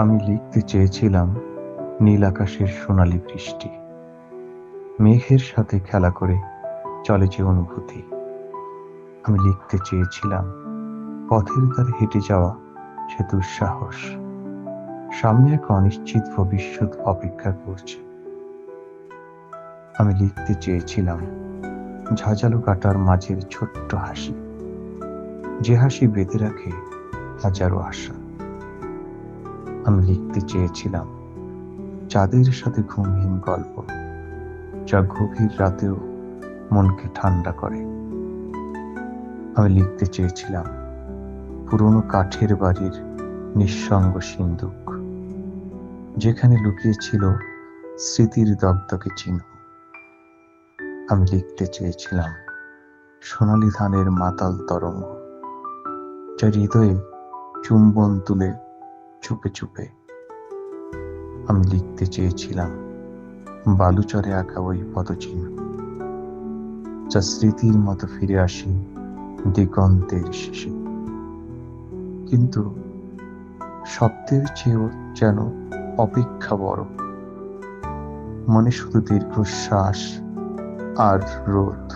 আমি লিখতে চেয়েছিলাম নীল আকাশের সোনালি বৃষ্টি, মেঘের সাথে খেলা করে চলে যে অনুভূতি। আমি লিখতে চেয়েছিলাম পথের ধারে হেঁটে যাওয়া সে দুঃসাহস, সামনে এক অনিশ্চিত ভবিষ্যৎ অপেক্ষা করছে। আমি লিখতে চেয়েছিলাম ঝাঁঝালো কাঁটার মাঝের ছোট্ট হাসি, যে হাসি বেঁধে রাখে হাজারো আশা। আমি লিখতে চেয়েছিলাম চাঁদের সাথে ঘুমহীন গল্প, যা গভীর রাতেও মনকে ঠান্ডা করে। আমি লিখতে চেয়েছিলাম পুরনো কাঠের বাড়ির নিঃসঙ্গ সিন্দুক, যেখানে লুকিয়েছিল স্মৃতির দগদগে চিহ্ন। আমি লিখতে চেয়েছিলাম সোনালি ধানের মাতাল তরঙ্গ, যা হৃদয়ে চুম্বন তুলে চুপে চুপে। আমি লিখতে চেয়েছিলাম বালুচরে আঁকা ওই পদচিহ্ন, যা স্মৃতির মতো ফিরে আসে দিগন্তের শেষে। কিন্তু শব্দের চেয়েও যেন অপেক্ষা বড়, মনে শুধু দীর্ঘশ্বাস আর রোদ।